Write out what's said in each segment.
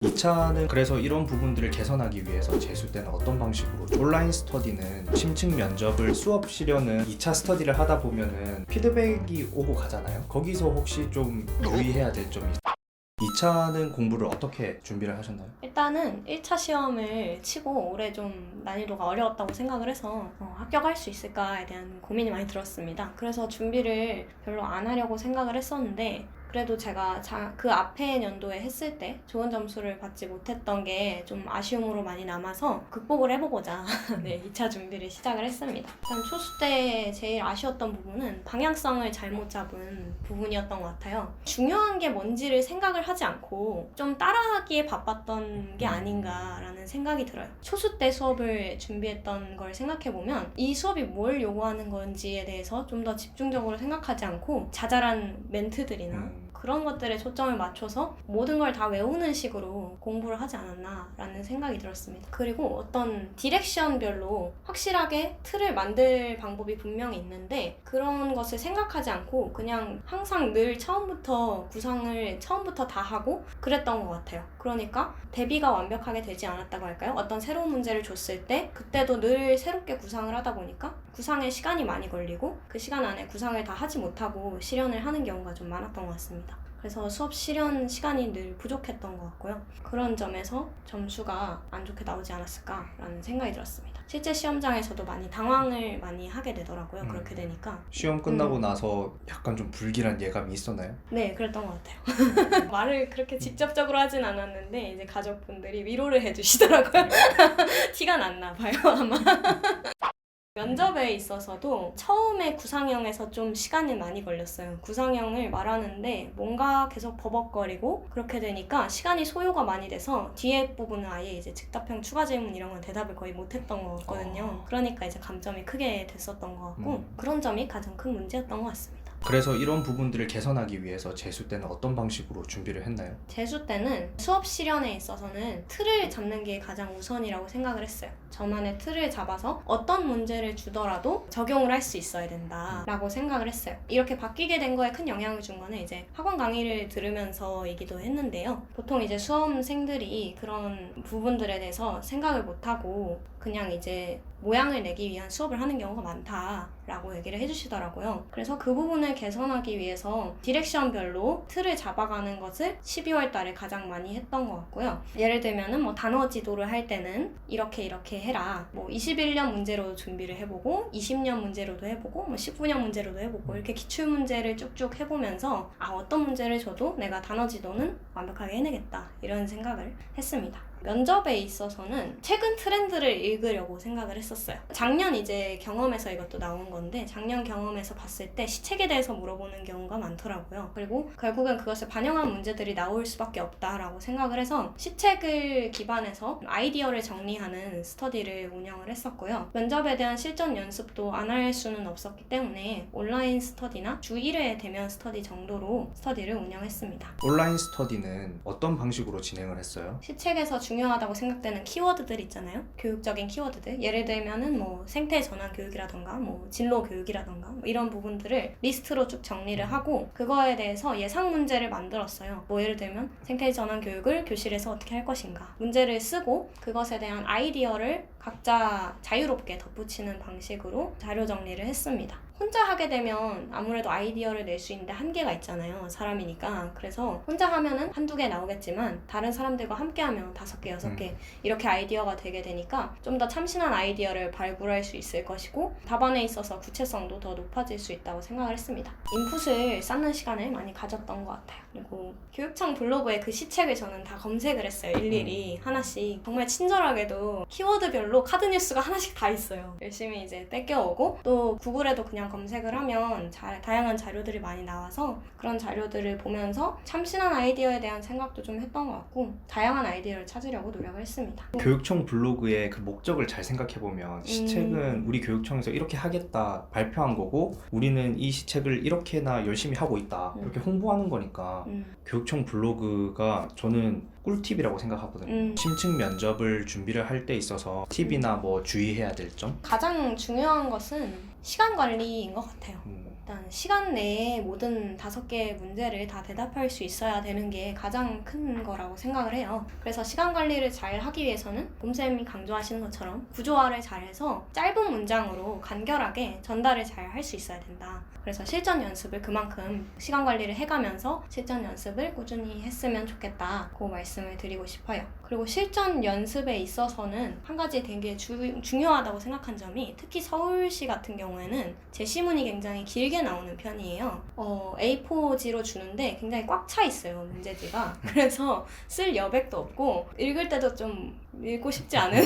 2차는 그래서 이런 부분들을 개선하기 위해서 재수 때는 어떤 방식으로 온라인 스터디는 심층 면접을 수업 실현은 2차 스터디를 하다 보면은 피드백이 오고 가잖아요. 거기서 혹시 좀 유의해야 될 점이 2차는 공부를 어떻게 준비를 하셨나요? 일단은 1차 시험을 치고 올해 좀 난이도가 어려웠다고 생각을 해서 합격할 수 있을까에 대한 고민이 많이 들었습니다. 그래서 준비를 별로 안 하려고 생각을 했었는데 그래도 제가 그 앞에 연도에 했을 때 좋은 점수를 받지 못했던 게 좀 아쉬움으로 많이 남아서 극복을 해보고자 네, 2차 준비를 시작을 했습니다. 일단 초수 때 제일 아쉬웠던 부분은 방향성을 잘못 잡은 부분이었던 것 같아요. 중요한 게 뭔지를 생각을 하지 않고 좀 따라하기에 바빴던 게 아닌가라는 생각이 들어요. 초수 때 수업을 준비했던 걸 생각해보면 이 수업이 뭘 요구하는 건지에 대해서 좀 더 집중적으로 생각하지 않고 자잘한 멘트들이나 그런 것들에 초점을 맞춰서 모든 걸 다 외우는 식으로 공부를 하지 않았나라는 생각이 들었습니다. 그리고 어떤 디렉션별로 확실하게 틀을 만들 방법이 분명히 있는데 그런 것을 생각하지 않고 그냥 항상 늘 처음부터 구상을 처음부터 다 하고 그랬던 것 같아요. 그러니까 대비가 완벽하게 되지 않았다고 할까요? 어떤 새로운 문제를 줬을 때 그때도 늘 새롭게 구상을 하다 보니까 구상에 시간이 많이 걸리고 그 시간 안에 구상을 다 하지 못하고 실현을 하는 경우가 좀 많았던 것 같습니다. 그래서 수업 실현 시간이 늘 부족했던 것 같고요. 그런 점에서 점수가 안 좋게 나오지 않았을까라는 생각이 들었습니다. 실제 시험장에서도 많이 당황을 많이 하게 되더라고요. 그렇게 되니까. 시험 끝나고 나서 약간 좀 불길한 예감이 있었나요? 네, 그랬던 것 같아요. 말을 그렇게 직접적으로 하진 않았는데 이제 가족분들이 위로를 해주시더라고요. 티가 났나 봐요, 아마. 면접에 있어서도 처음에 구상형에서 좀 시간이 많이 걸렸어요. 구상형을 말하는데 뭔가 계속 버벅거리고 그렇게 되니까 시간이 소요가 많이 돼서 뒤에 부분은 아예 이제 즉답형 추가 질문 이런 건 대답을 거의 못했던 것 같거든요. 그러니까 이제 감점이 크게 됐었던 것 같고 그런 점이 가장 큰 문제였던 것 같습니다. 그래서 이런 부분들을 개선하기 위해서 재수 때는 어떤 방식으로 준비를 했나요? 재수 때는 수업 실현에 있어서는 틀을 잡는 게 가장 우선이라고 생각을 했어요. 저만의 틀을 잡아서 어떤 문제를 주더라도 적용을 할 수 있어야 된다라고 생각을 했어요. 이렇게 바뀌게 된 거에 큰 영향을 준 거는 이제 학원 강의를 들으면서이기도 했는데요. 보통 이제 수험생들이 그런 부분들에 대해서 생각을 못하고 그냥 이제 모양을 내기 위한 수업을 하는 경우가 많다라고 얘기를 해주시더라고요. 그래서 그 부분을 개선하기 위해서 디렉션별로 틀을 잡아가는 것을 12월 달에 가장 많이 했던 것 같고요. 예를 들면은 뭐 단어 지도를 할 때는 이렇게 해라. 뭐 21년 문제로 준비를 해보고 20년 문제로도 해보고 뭐 19년 문제로도 해보고 이렇게 기출 문제를 쭉쭉 해보면서 어떤 문제를 줘도 내가 단어 지도는 완벽하게 해내겠다 이런 생각을 했습니다. 면접에 있어서는 최근 트렌드를 읽으려고 생각을 했었어요. 작년 이제 경험에서 이것도 나온 건데 작년 경험에서 봤을 때 시책에 대해서 물어보는 경우가 많더라고요. 그리고 결국엔 그것을 반영한 문제들이 나올 수밖에 없다라고 생각을 해서 시책을 기반해서 아이디어를 정리하는 스터디를 운영을 했었고요. 면접에 대한 실전 연습도 안 할 수는 없었기 때문에 온라인 스터디나 주 1회 대면 스터디 정도로 스터디를 운영했습니다. 온라인 스터디는 어떤 방식으로 진행을 했어요? 시책에서 중요하다고 생각되는 키워드들 있잖아요. 교육적인 키워드들. 예를 들면은 뭐 생태 전환 교육이라던가 뭐 진로 교육이라던가 뭐 이런 부분들을 리스트로 쭉 정리를 하고 그거에 대해서 예상 문제를 만들었어요. 뭐 예를 들면 생태 전환 교육을 교실에서 어떻게 할 것인가. 문제를 쓰고 그것에 대한 아이디어를 각자 자유롭게 덧붙이는 방식으로 자료 정리를 했습니다. 혼자 하게 되면 아무래도 아이디어를 낼 수 있는데 한계가 있잖아요. 사람이니까. 그래서 혼자 하면은 한두 개 나오겠지만 다른 사람들과 함께 하면 5개, 6개 이렇게 아이디어가 되게 되니까 좀 더 참신한 아이디어를 발굴할 수 있을 것이고 답안에 있어서 구체성도 더 높아질 수 있다고 생각을 했습니다. 인풋을 쌓는 시간을 많이 가졌던 것 같아요. 그리고 교육청 블로그에 그 시책을 저는 다 검색을 했어요. 일일이 하나씩. 정말 친절하게도 키워드별로 카드 뉴스가 하나씩 다 있어요. 열심히 이제 뺏겨오고 또 구글에도 그냥 검색을 하면 다양한 자료들이 많이 나와서 그런 자료들을 보면서 참신한 아이디어에 대한 생각도 좀 했던 것 같고 다양한 아이디어를 찾으려고 노력을 했습니다. 교육청 블로그의 그 목적을 잘 생각해보면 시책은 우리 교육청에서 이렇게 하겠다 발표한 거고 우리는 이 시책을 이렇게나 열심히 하고 있다 이렇게 홍보하는 거니까 교육청 블로그가 저는 꿀팁이라고 생각하거든요. 심층 면접을 준비를 할 때 있어서 팁이나 뭐 주의해야 될 점? 가장 중요한 것은 시간 관리인 것 같아요. 일단 시간 내에 모든 5개의 문제를 다 대답할 수 있어야 되는 게 가장 큰 거라고 생각을 해요. 그래서 시간 관리를 잘 하기 위해서는 곰쌤이 강조하시는 것처럼 구조화를 잘해서 짧은 문장으로 간결하게 전달을 잘 할 수 있어야 된다. 그래서 실전 연습을 그만큼 시간 관리를 해가면서 실전 연습을 꾸준히 했으면 좋겠다. 그 말씀을 드리고 싶어요. 그리고 실전 연습에 있어서는 한 가지 되게 중요하다고 생각한 점이 특히 서울시 같은 경우에는 제시문이 굉장히 길게 나오는 편이에요. A4지로 주는데 굉장히 꽉 차 있어요, 문제지가. 그래서 쓸 여백도 없고 읽을 때도 좀 읽고 싶지 않은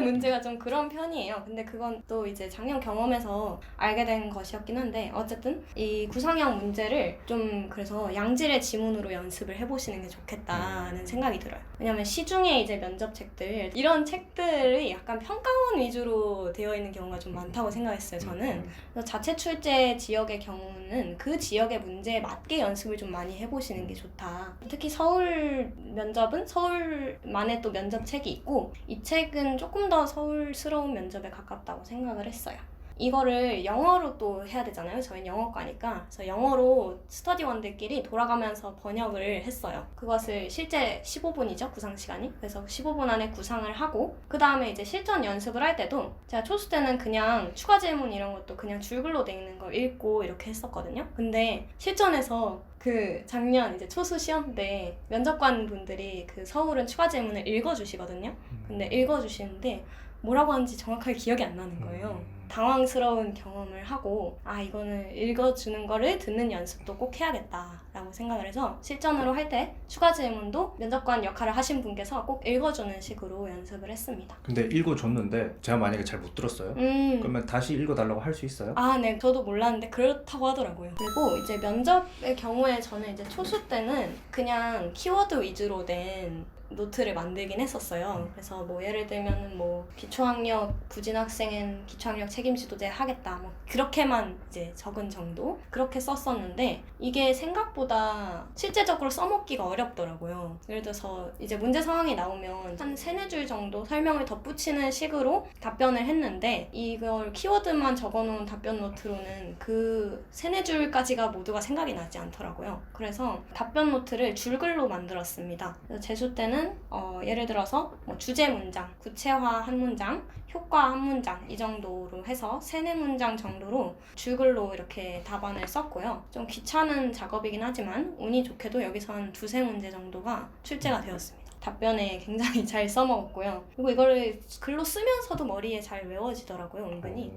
문제가 좀 그런 편이에요. 근데 그건 또 이제 작년 경험에서 알게 된 것이었긴 한데 어쨌든 이 구상형 문제를 좀 그래서 양질의 지문으로 연습을 해보시는 게 좋겠다는 생각이 들어요. 왜냐면 시중에 이제 면접책들 이런 책들이 약간 평가원 위주로 되어 있는 경우가 좀 많다고 생각했어요, 저는. 그래서 자체 출제 지역의 경우는 그 지역의 문제에 맞게 연습을 좀 많이 해보시는 게 좋다. 특히 서울 면접은 서울만의 또 면접책이 있고 이 책은 조금 더 서울스러운 면접에 가깝다고 생각을 했어요. 이거를 영어로 또 해야 되잖아요. 저희는 영어과니까. 그래서 영어로 스터디원들끼리 돌아가면서 번역을 했어요. 그것을 실제 15분이죠, 구상 시간이. 그래서 15분 안에 구상을 하고 그 다음에 이제 실전 연습을 할 때도 제가 초수 때는 그냥 추가 질문 이런 것도 그냥 줄글로 돼 있는 걸 읽고 이렇게 했었거든요. 근데 실전에서 그 작년 이제 초수 시험 때 면접관 분들이 그 서울은 추가 질문을 읽어주시거든요. 근데 읽어주시는데 뭐라고 하는지 정확하게 기억이 안 나는 거예요. 당황스러운 경험을 하고 이거는 읽어주는 거를 듣는 연습도 꼭 해야겠다라고 생각을 해서 실전으로 할 때 추가 질문도 면접관 역할을 하신 분께서 꼭 읽어주는 식으로 연습을 했습니다. 근데 읽어줬는데 제가 만약에 잘 못 들었어요? 그러면 다시 읽어달라고 할 수 있어요? 네. 저도 몰랐는데 그렇다고 하더라고요. 그리고 이제 면접의 경우에 저는 이제 초수 때는 그냥 키워드 위주로 된 노트를 만들긴 했었어요. 그래서 뭐 예를 들면은 뭐 기초학력 부진 학생은 기초학력 책임 지도제 하겠다 뭐 그렇게만 이제 적은 정도 그렇게 썼었는데 이게 생각보다 실제적으로 써먹기가 어렵더라고요. 예를 들어서 이제 문제 상황이 나오면 한 3-4줄 정도 설명을 덧붙이는 식으로 답변을 했는데 이걸 키워드만 적어놓은 답변 노트로는 그 3-4줄까지가 모두가 생각이 나지 않더라고요. 그래서 답변 노트를 줄글로 만들었습니다. 그래서 재수 때는 예를 들어서 뭐 주제 문장, 구체화 한 문장, 효과 한 문장 이 정도로 해서 3-4문장 정도로 줄글로 이렇게 답안을 썼고요. 좀 귀찮은 작업이긴 하지만 운이 좋게도 여기서 한 2-3문제 정도가 출제가 되었습니다. 답변에 굉장히 잘 써먹었고요. 그리고 이거를 글로 쓰면서도 머리에 잘 외워지더라고요, 은근히.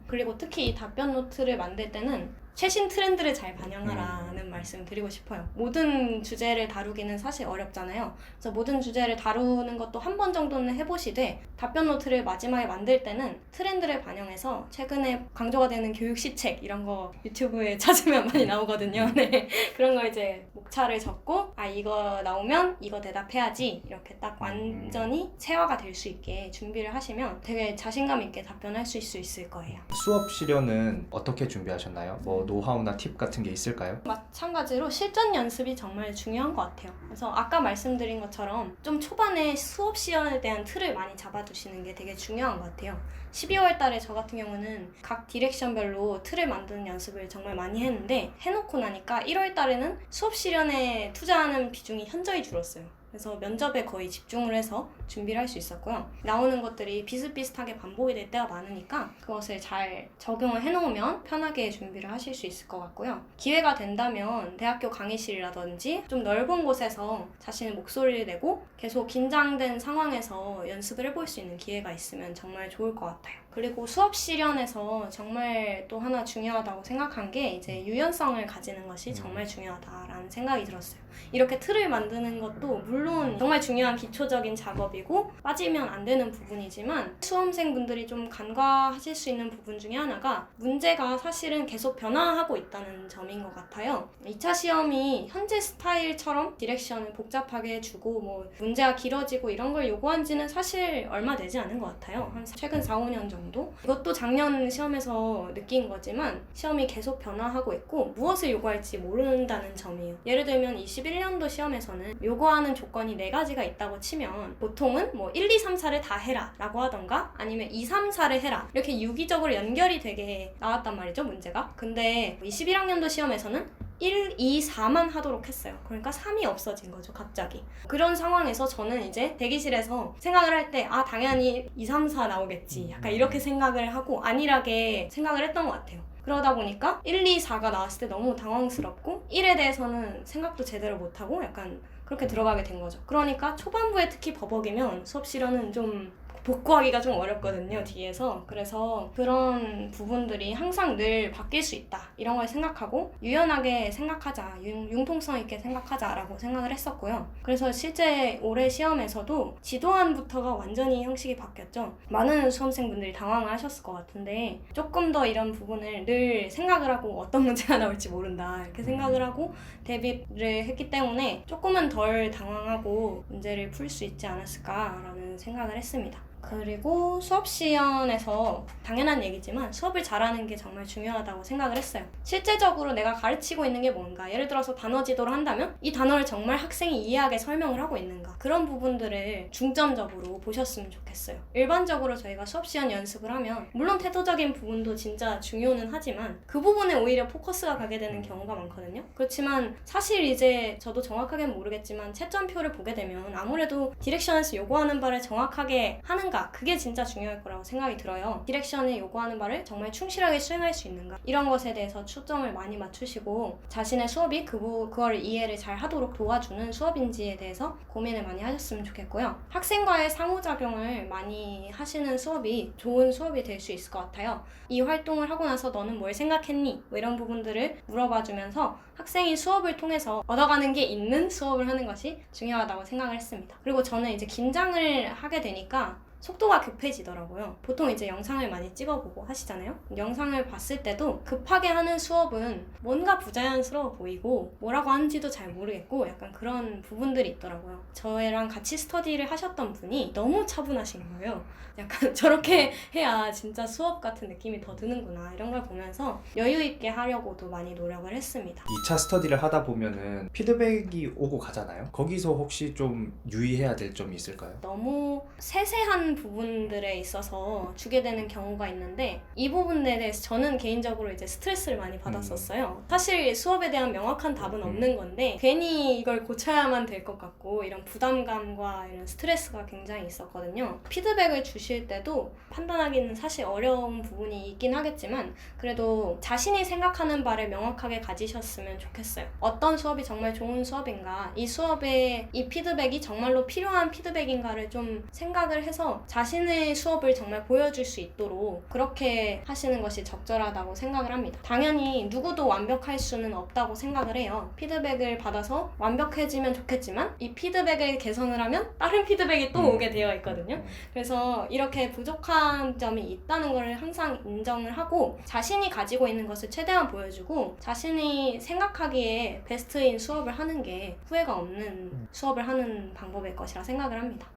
그리고 특히 이 답변 노트를 만들 때는 최신 트렌드를 잘 반영하라는 말씀 드리고 싶어요. 모든 주제를 다루기는 사실 어렵잖아요. 그래서 모든 주제를 다루는 것도 한 번 정도는 해보시되 답변 노트를 마지막에 만들 때는 트렌드를 반영해서 최근에 강조가 되는 교육 시책 이런 거 유튜브에 찾으면 많이 나오거든요. 네. 그런 거 이제 목차를 적고 이거 나오면 이거 대답해야지 이렇게 딱 완전히 체화가 될 수 있게 준비를 하시면 되게 자신감 있게 답변할 수 있을 거예요. 수업 시련은 어떻게 준비하셨나요? 뭐 노하우나 팁 같은 게 있을까요? 마찬가지로 실전 연습이 정말 중요한 것 같아요. 그래서 아까 말씀드린 것처럼 좀 초반에 수업 시연에 대한 틀을 많이 잡아두시는 게 되게 중요한 것 같아요. 12월 달에 저 같은 경우는 각 디렉션별로 틀을 만드는 연습을 정말 많이 했는데 해놓고 나니까 1월 달에는 수업 시련에 투자하는 비중이 현저히 줄었어요. 그래서 면접에 거의 집중을 해서 준비를 할 수 있었고요. 나오는 것들이 비슷비슷하게 반복이 될 때가 많으니까 그것을 잘 적용을 해놓으면 편하게 준비를 하실 수 있을 것 같고요. 기회가 된다면 대학교 강의실이라든지 좀 넓은 곳에서 자신의 목소리를 내고 계속 긴장된 상황에서 연습을 해볼 수 있는 기회가 있으면 정말 좋을 것 같아요. 그리고 수업 시련에서 정말 또 하나 중요하다고 생각한 게 이제 유연성을 가지는 것이 정말 중요하다라는 생각이 들었어요. 이렇게 틀을 만드는 것도 물론 정말 중요한 기초적인 작업이고 빠지면 안 되는 부분이지만 수험생분들이 좀 간과하실 수 있는 부분 중에 하나가 문제가 사실은 계속 변화하고 있다는 점인 것 같아요. 2차 시험이 현재 스타일처럼 디렉션을 복잡하게 해주고 뭐 문제가 길어지고 이런 걸 요구한 지는 사실 얼마 되지 않은 것 같아요. 한 최근 4-5년 정도? 이것도 작년 시험에서 느낀 거지만 시험이 계속 변화하고 있고 무엇을 요구할지 모른다는 점이에요. 예를 들면 21년도 시험에서는 요구하는 조건이 4가지가 있다고 치면 보통은 뭐 1, 2, 3, 4를 다 해라 라고 하던가 아니면 2, 3, 4를 해라 이렇게 유기적으로 연결이 되게 나왔단 말이죠, 문제가. 근데 21학년도 시험에서는 1, 2, 4만 하도록 했어요. 그러니까 3이 없어진 거죠, 갑자기. 그런 상황에서 저는 이제 대기실에서 생각을 할 때 당연히 2, 3, 4 나오겠지. 약간 이렇게 생각을 하고 안일하게 생각을 했던 것 같아요. 그러다 보니까 1, 2, 4가 나왔을 때 너무 당황스럽고 1에 대해서는 생각도 제대로 못하고 약간 그렇게 들어가게 된 거죠. 그러니까 초반부에 특히 버벅이면 수업 실현은 좀 복구하기가 좀 어렵거든요, 뒤에서. 그래서 그런 부분들이 항상 늘 바뀔 수 있다 이런 걸 생각하고 유연하게 생각하자, 융통성 있게 생각하자라고 생각을 했었고요. 그래서 실제 올해 시험에서도 지도안부터가 완전히 형식이 바뀌었죠. 많은 수험생분들이 당황을 하셨을 것 같은데 조금 더 이런 부분을 늘 생각을 하고 어떤 문제가 나올지 모른다 이렇게 생각을 하고 대비를 했기 때문에 조금은 덜 당황하고 문제를 풀 수 있지 않았을까라는 생각을 했습니다. 그리고 수업 시연에서 당연한 얘기지만 수업을 잘하는 게 정말 중요하다고 생각을 했어요. 실제적으로 내가 가르치고 있는 게 뭔가, 예를 들어서 단어 지도를 한다면 이 단어를 정말 학생이 이해하게 설명을 하고 있는가, 그런 부분들을 중점적으로 보셨으면 좋겠어요. 일반적으로 저희가 수업 시연 연습을 하면 물론 태도적인 부분도 진짜 중요는 하지만 그 부분에 오히려 포커스가 가게 되는 경우가 많거든요. 그렇지만 사실 이제 저도 정확하게는 모르겠지만 채점표를 보게 되면 아무래도 디렉션에서 요구하는 바를 정확하게 하는 그게 진짜 중요할 거라고 생각이 들어요. 디렉션이 요구하는 바를 정말 충실하게 수행할 수 있는가, 이런 것에 대해서 초점을 많이 맞추시고 자신의 수업이 그걸 이해를 잘 하도록 도와주는 수업인지에 대해서 고민을 많이 하셨으면 좋겠고요. 학생과의 상호작용을 많이 하시는 수업이 좋은 수업이 될 수 있을 것 같아요. 이 활동을 하고 나서 너는 뭘 생각했니? 뭐 이런 부분들을 물어봐주면서 학생이 수업을 통해서 얻어가는 게 있는 수업을 하는 것이 중요하다고 생각을 했습니다. 그리고 저는 이제 긴장을 하게 되니까 속도가 급해지더라고요. 보통 이제 영상을 많이 찍어보고 하시잖아요. 영상을 봤을 때도 급하게 하는 수업은 뭔가 부자연스러워 보이고 뭐라고 하는지도 잘 모르겠고 약간 그런 부분들이 있더라고요. 저랑 같이 스터디를 하셨던 분이 너무 차분하신 거예요. 약간 저렇게 해야 진짜 수업 같은 느낌이 더 드는구나, 이런 걸 보면서 여유 있게 하려고도 많이 노력을 했습니다. 2차 스터디를 하다 보면은 피드백이 오고 가잖아요. 거기서 혹시 좀 유의해야 될 점이 있을까요? 너무 세세한 부분들에 있어서 주게 되는 경우가 있는데 이 부분에 대해서 저는 개인적으로 이제 스트레스를 많이 받았었어요. 사실 수업에 대한 명확한 답은 없는 건데 괜히 이걸 고쳐야만 될 것 같고 이런 부담감과 이런 스트레스가 굉장히 있었거든요. 피드백을 주실 때도 판단하기는 사실 어려운 부분이 있긴 하겠지만 그래도 자신이 생각하는 바를 명확하게 가지셨으면 좋겠어요. 어떤 수업이 정말 좋은 수업인가, 이 수업에 이 피드백이 정말로 필요한 피드백인가를 좀 생각을 해서 자신의 수업을 정말 보여줄 수 있도록 그렇게 하시는 것이 적절하다고 생각을 합니다. 당연히 누구도 완벽할 수는 없다고 생각을 해요. 피드백을 받아서 완벽해지면 좋겠지만 이 피드백을 개선을 하면 다른 피드백이 또 오게 되어 있거든요. 그래서 이렇게 부족한 점이 있다는 걸 항상 인정을 하고 자신이 가지고 있는 것을 최대한 보여주고 자신이 생각하기에 베스트인 수업을 하는 게 후회가 없는 수업을 하는 방법일 것이라 생각을 합니다.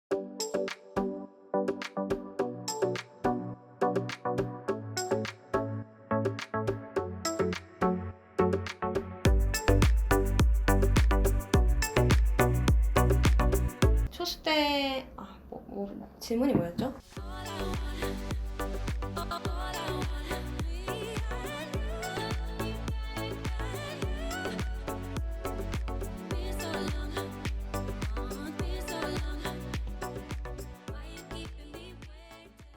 초수 때 질문이 뭐였죠?